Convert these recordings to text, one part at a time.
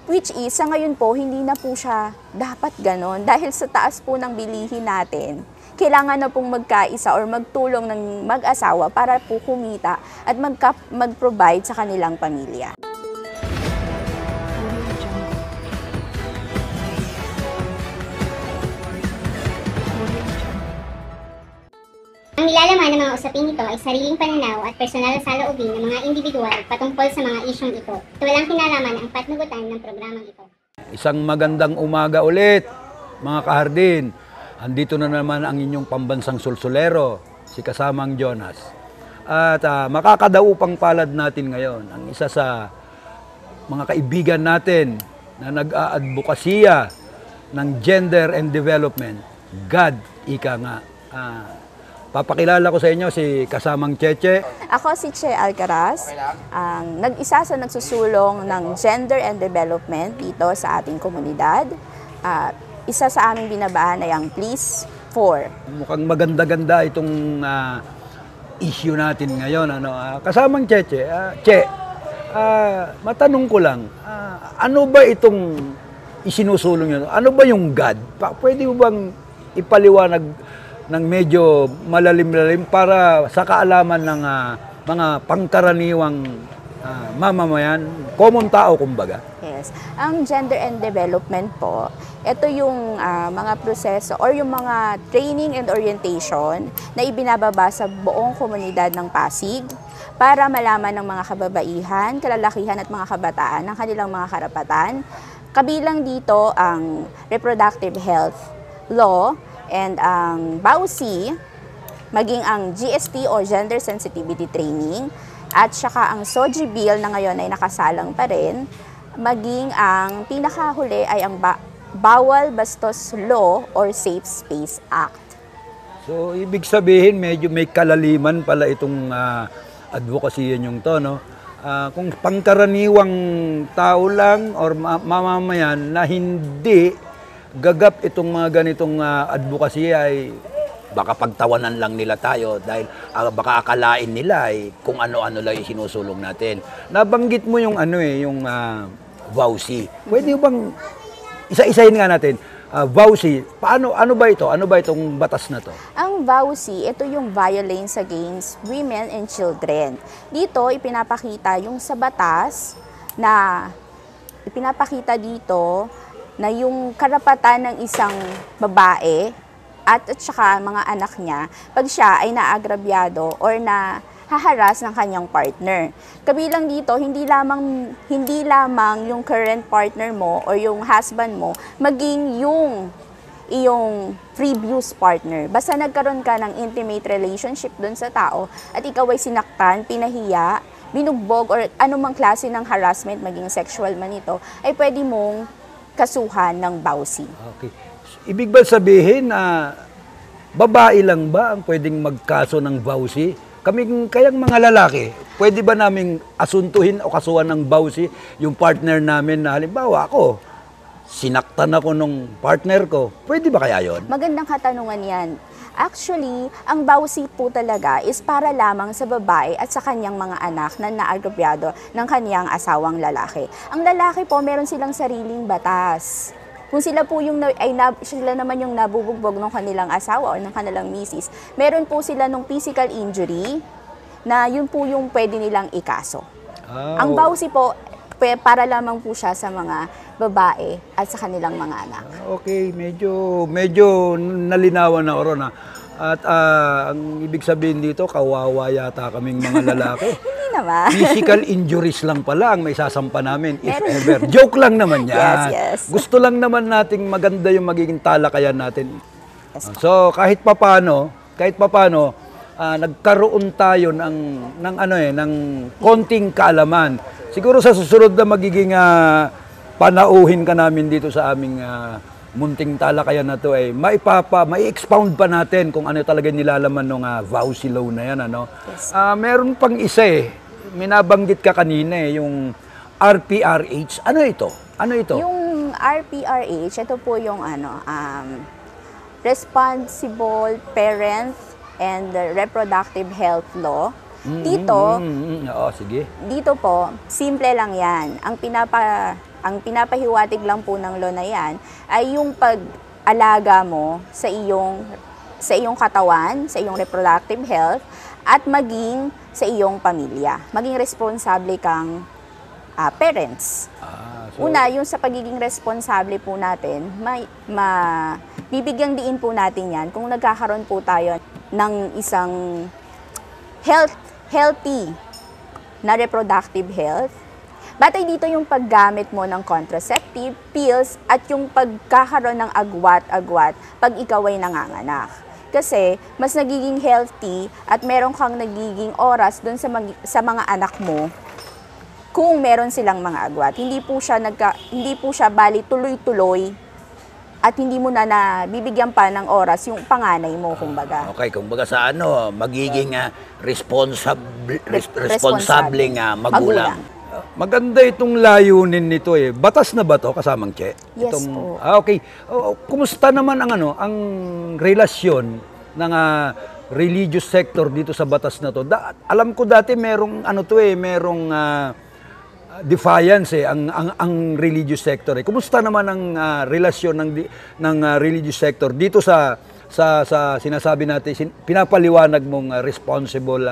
Which is, sa ngayon po, hindi na po siya dapat ganon. Dahil sa taas po ng bilihin natin, kailangan na pong magkaisa or magtulong ng mag-asawa para po kumita at mag-provide sa kanilang pamilya. Ang nilalaman ng mga usaping ito ay sariling pananaw at personal na saloobin ng mga individual patungkol sa mga isyong ito at walang kinalaman ang patnugutan ng programang ito. Isang magandang umaga ulit, mga kahardin. Andito na naman ang inyong pambansang sulsulero, si kasamang Jonas. At makakadaupang palad natin ngayon ang isa sa mga kaibigan natin na nag-aadvokasya ng gender and development. God, ika nga. Papakilala ko sa inyo si kasamang Cheche. Ako si Che Alcaraz, ang nag-isa sa nagsusulong ng gender and development dito sa ating komunidad. Isa sa aming binabaan ay ang Please 4. Mukhang maganda-ganda itong issue natin ngayon. Kasamang Cheche, matanong ko lang, ano ba itong isinusulong nyo? Ano ba yung God? Pwede mo bang ipaliwanag ng medyo malalim-lalim para sa kaalaman ng mga pangkaraniwang mamamayan, common tao kumbaga? Yes. Ang gender and development po, ito yung mga proseso or yung mga training and orientation na ibinababa sa buong komunidad ng Pasig para malaman ng mga kababaihan, kalalakihan at mga kabataan ng kanilang mga karapatan. Kabilang dito ang reproductive health law, and ang BAUSI, maging ang GST o Gender Sensitivity Training, at saka ang SOGI Bill na ngayon ay nakasalang pa rin, maging ang pinakahuli ay ang Bawal Bastos Law or Safe Space Act. So, ibig sabihin, medyo may kalaliman pala itong advokasya nyong to, no? Kung pangkaraniwang tao lang or mamamayan na hindi gagap itong mga ganitong advocacy ay baka pagtawanan lang nila tayo dahil baka akalain nila ay kung ano-ano lang sinusulong natin. Nabanggit mo yung yung VAUSI. Pwede bang isa-isahin nga natin? VAUSI, ano ba ito? Ano ba itong batas na to? Ang VAUSI, ito yung Violence Against Women and Children. Dito, ipinapakita yung sa batas na ipinapakita dito na yung karapatan ng isang babae at saka mga anak niya pag siya ay naagrabyado or na haharas ng kanyang partner. Kabilang dito, hindi lamang yung current partner mo or yung husband mo, maging yung iyong previous partner. Basta nagkaroon ka ng intimate relationship dun sa tao at ikaw ay sinaktan, pinahiya, binugbog or anumang klase ng harassment, maging sexual man ito, ay pwede mong kasuhan ng BAUSI. Okay. Ibig ba sabihin na babae lang ba ang pwedeng magkaso ng BAUSI? Kayang mga lalaki, pwede ba naming asuntuhin o kasuhan ng BAUSI yung partner namin na halimbawa ako, sinaktan ako nung partner ko, pwede ba kaya yon? Magandang katanungan yan. Actually, ang BAUSI po talaga is para lamang sa babae at sa kanyang mga anak na naagrabyado ng kanyang asawang lalaki. Ang lalaki po, meron silang sariling batas. Kung sila po sila naman yung nabubugbog ng kanilang asawa o ng kanilang misis, meron po sila ng physical injury na yun po yung pwede nilang ikaso. Ang BAUSI po, para lamang po siya sa mga babae at sa kanilang mga anak. Okay, medyo nalinawan na oro na. At ang ibig sabihin dito, kawawa yata kaming mga lalaki. Hindi naman. Physical injuries lang pala ang may sasampa namin, if ever. Joke lang naman yan. Yes. Gusto lang naman nating maganda yung magiging talakayan natin. Yes. So, kahit papano, nagkaroon tayo ng konting kaalaman. Siguro sa susunod na magiging panauhin ka namin dito sa aming munting talakayan na to ay mai-expound pa natin kung ano talaga nilalaman ng VAUSI law na yan. Yes. Meron pang isa minabanggit ka kanina yung RPRH. Ano ito? Yung RPRH, ito po yung Responsible Parent and Reproductive Health Law. Dito, Oo, sige. Dito po, simple lang yan. Ang Ang pinapahiwatig lang po ng law na yan ay yung pag-alaga mo sa iyong katawan, sa iyong reproductive health, at maging sa iyong pamilya. Maging responsable kang parents. Una, yung sa pagiging responsable po natin, bibigyang diin po natin yan kung nagkakaroon po tayo ng isang healthy na reproductive health. Batay dito yung paggamit mo ng contraceptive pills at yung pagkakaroon ng agwat-agwat pag ikaw ay nanganganak. Kasi mas nagiging healthy at meron kang nagiging oras dun sa mga anak mo kung meron silang mga agwat. Hindi po siya bali tuloy-tuloy at hindi mo na bibigyan pa ng oras yung panganay mo, kumbaga. Okay, kumbaga sa magiging responsableng magulang. Maganda itong layunin nito eh. Batas na ba to, kasamang Che? Yes po. Okay. Kumusta naman ang relasyon ng religious sector dito sa batas na to? Alam ko dati merong merong defiance ang religious sector eh. Kumusta naman ang relasyon ng religious sector dito sa sinasabi natin, pinapaliwanag mong responsible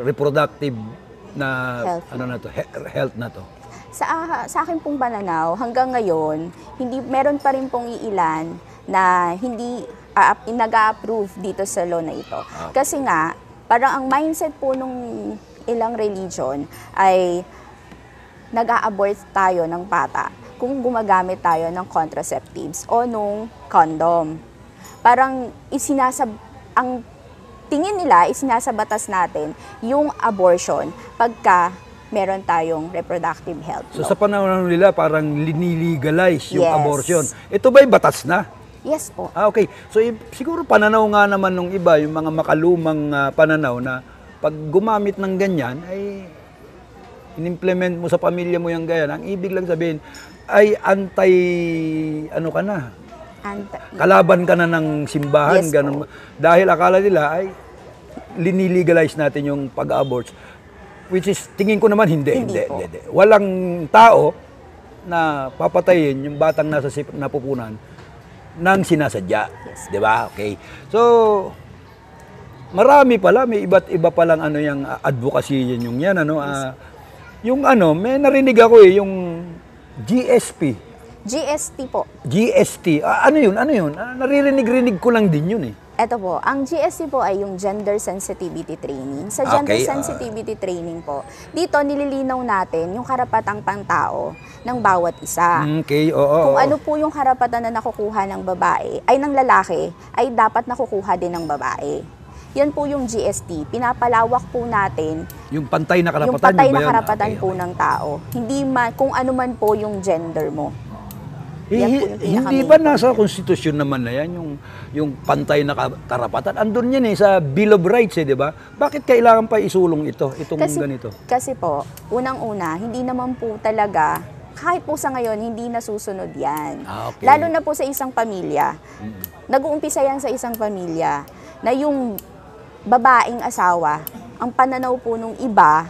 reproductive na health na to? Sa akin pong pananaw, hanggang ngayon, meron pa rin pong iilan na hindi nag-a-approve dito sa law na ito. Kasi nga, parang ang mindset po nung ilang religion ay nag-a-abort tayo ng bata kung gumagamit tayo ng contraceptives o nung condom. Parang ang tingin nila, isinasabatas natin yung abortion pagka meron tayong reproductive health. So sa panahon nila, parang linilegalize yung Yes. abortion. Ito ba'y batas na? Yes po. Okay. So siguro pananaw nga naman nung iba, yung mga makalumang pananaw na pag gumamit ng ganyan, ay in-implement mo sa pamilya mo yung ganyan. Ang ibig lang sabihin, ay kalaban ka na ng simbahan. Yes, ganun. Dahil akala nila ay linilegalize natin yung pag-abort. Which is, tingin ko naman, hindi. Walang tao na papatayin yung batang nasa napupunan nang sinasadya. Yes. Di ba? Okay. So, marami pala, may iba't iba palang yung advocacy yung yan, may narinig ako yung GSP. GST po. GST. Ano yun? Naririnig-rinig ko lang din yun eh. Ito po, ang GST po ay yung Gender Sensitivity Training. Sa Gender Okay, Sensitivity Training po, dito nililinaw natin yung karapatang pangtao ng bawat isa. Okay, oo. Kung ano po yung karapatan na nakukuha ng ng lalaki, ay dapat nakukuha din ng babae. Yan po yung GST. Pinapalawak po natin Yung pantay na karapatan. yung patay yun ba na yun? karapatan Okay, po ng tao. Hindi kung ano man po yung gender mo. Yan po yung Hindi pinaka-main ba point nasa yan. konstitusyon naman na yan, yung pantay na karapatan? Andun yan sa Bill of Rights, di ba? Bakit kailangan pa isulong itong ganito? Kasi po, unang-una, hindi naman po talaga, kahit po sa ngayon, hindi nasusunod yan. Okay. Lalo na po sa isang pamilya. Nag-uumpisa yan sa isang pamilya na yung babaeng asawa, ang pananaw po nung iba,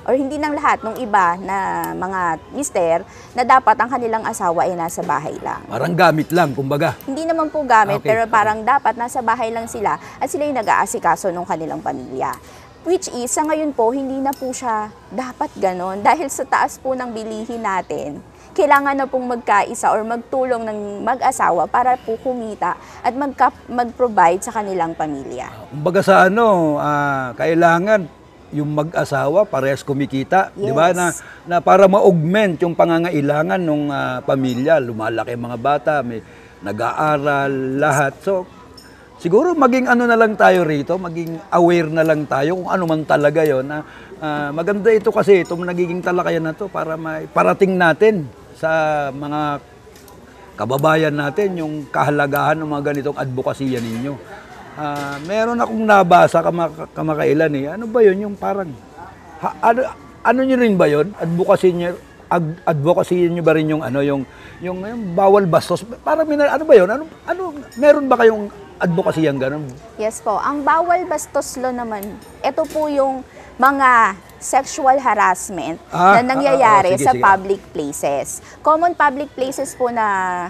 or hindi ng lahat, nung iba na mga mister, na dapat ang kanilang asawa ay nasa bahay lang. Parang gamit lang, kumbaga. Hindi naman po gamit, Okay. pero parang dapat nasa bahay lang sila at sila yung nag-aasikaso ng kanilang pamilya. Which is, sa ngayon po, hindi na po siya dapat ganon. Dahil sa taas po ng bilihin natin, kailangan na pong magkaisa or magtulong ng mag-asawa para po kumita at mag-provide sa kanilang pamilya. Kumbaga sa kailangan yung mag-asawa parehas kumikita, di ba? Yes. Na para ma-augment yung pangangailangan ng pamilya, lumalaki ang mga bata, may nag-aaral, lahat. So, siguro maging na lang tayo rito, maging aware na lang tayo kung ano man talaga yon. Maganda ito kasi, itong nagiging talakayan na to para parating natin sa mga kababayan natin yung kahalagahan ng mga ganitong advokasya ninyo. Meron akong nabasa kamakailan eh. Ano ba yun? Yung parang, ano nyo rin ba yun? Advocacy nyo ba rin yung bawal bastos? Parang, ano ba yun? Meron ba kayong advocacy yang ganun? Yes po. Ang bawal bastos law naman, ito po yung mga sexual harassment Ah, na nangyayari sige, sa sige. public places. Common public places po na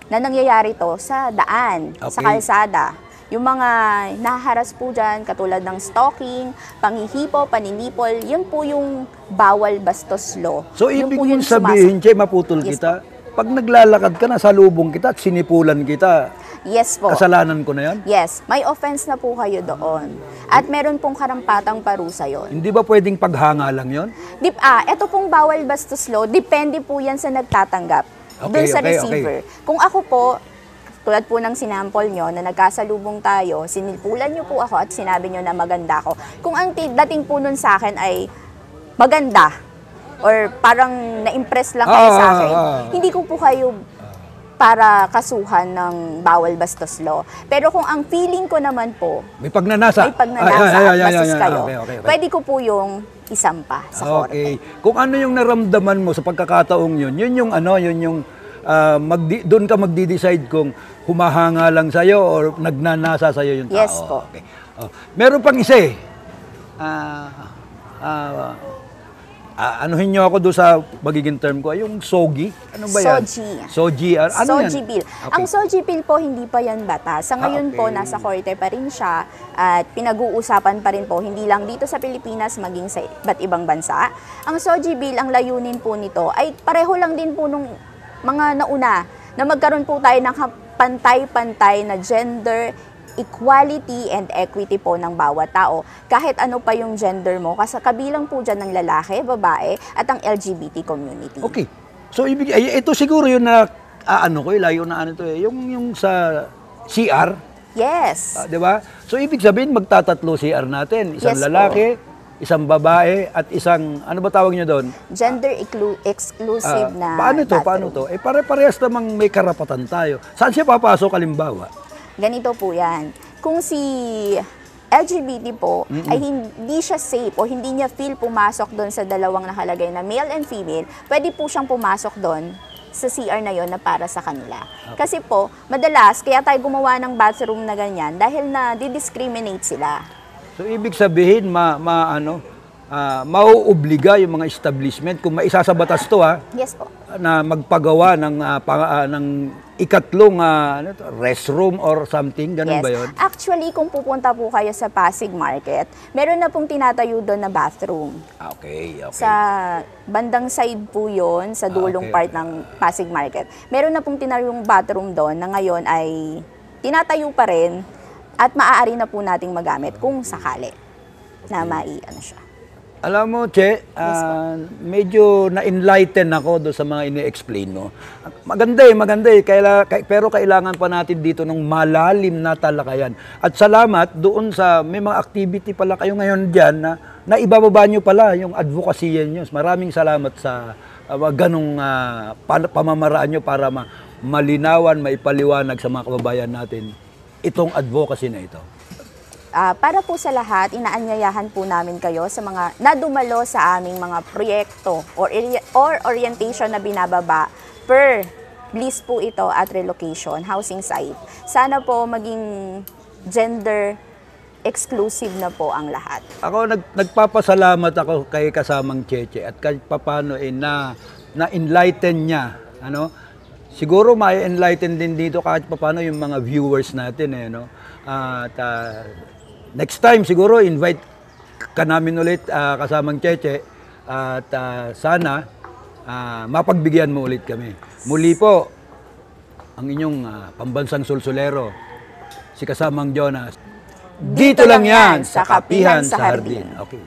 nangyayari to sa daan, sa Okay. kalsada. Yung mga nahaharas po dyan, katulad ng stalking, panghihipo, paninipol, yun po yung bawal bastos law. So, Yun ibig po mong yung sabihin, Che, maputol Yes kita, pag naglalakad ka, nasalubong kita at sinipulan kita, Yes po. kasalanan ko na yan? Yes, may offense na po kayo doon. At meron pong karampatang parusa yon. Hindi ba pwedeng paghanga lang yon? Ito pong bawal bastos law, depende po yan sa nagtatanggap. Doon sa receiver. Kung ako po, tulad po ng sinample nyo na nagkasalubong tayo, sinipulan nyo po ako at sinabi nyo na maganda ako. Kung ang dating po nun sa akin ay maganda or parang na-impress lang kayo sa akin, hindi ko po kayo para kasuhan ng bawal bastos law. Pero kung ang feeling ko naman po, May pagnanasa. may pagnanasa at bastos kayo, Okay. pwede ko po yung isampa sa korte. Okay. Kung ano yung naramdaman mo sa pagkakataong yun yung doon ka magdi-decide kung humahanga lang sa'yo or nagnanasa sa'yo yung tao. Yes po. Okay. Meron pang isa eh. Anuhin nyo ako doon sa magiging term ko, yung SOGI. Ano ba yan? SOGI. SOGI. Ano yan? SOGI bill. Okay. Ang SOGI bill po, hindi pa yan batas. Sa ngayon po, okay. nasa korte pa rin siya at pinag-uusapan pa rin po, hindi lang dito sa Pilipinas, maging sa iba't ibang bansa. Ang SOGI bill, ang layunin po nito, ay pareho lang din po nung mga nauna na magkaroon po tayo ng pantay-pantay na gender equality and equity po ng bawat tao. Kahit ano pa yung gender mo, kasi kabilang po dyan ng lalaki, babae, at ang LGBT community. Okay. So, ito siguro yun na, layo na ano to eh, yung sa CR, Yes. di ba? So, ibig sabihin, magtatatlo CR natin. Isang Yes po. lalaki, isang babae, at isang, ano ba tawag nyo doon? Gender exclusive na Paano to? bathroom. Paano to? Eh, pare-parehas namang may karapatan tayo. Saan siya papasok, halimbawa? Ganito po yan. Kung si LGBT po ay hindi siya safe o hindi niya feel pumasok doon sa dalawang nakalagay na male and female, pwede po siyang pumasok doon sa CR na yon na para sa kanila. Kasi po, madalas, kaya tayo gumawa ng bathroom na ganyan dahil na didiscriminate sila. So, ibig sabihin, mauobliga yung mga establishment kung maisa sa batas to, Yes po. na magpagawa ng ikatlong restroom or something, ganun Yes. ba yun? Actually, kung pupunta po kayo sa Pasig Market, meron na pong tinatayo doon na bathroom. Okay. Sa bandang side po yon sa dulong okay. part ng Pasig Market. Meron na pong tinayong bathroom doon na ngayon ay tinatayo pa rin at maaari na po nating magamit kung sakali na siya. Alam mo, Che, medyo na-enlighten ako doon sa mga ini-explain mo. Maganda eh. Pero kailangan pa natin dito ng malalim na talakayan. At salamat doon sa may mga activity pala kayo ngayon dyan na ibababa nyo pala yung advocacy nyo. Maraming salamat sa ganong pamamaraan nyo para malinawan, maipaliwanag sa mga kababayan natin itong advocacy na ito. Para po sa lahat, inaanyayahan po namin kayo sa mga nadumalo sa aming mga proyekto or orientation na binababa per list po ito at relocation, housing site. Sana po maging gender exclusive na po ang lahat. Ako nagpapasalamat ako kay kasamang Cheche at kahit paano na-enlighten niya. Siguro ma-enlighten din dito kahit paano yung mga viewers natin. Next time siguro invite ka namin ulit kasamang Cheche at sana mapagbigyan mo ulit kami. Muli po ang inyong pambansang sulsulero, si kasamang Jonas. Dito lang yan sa Kapihan sa Hardin. Okay.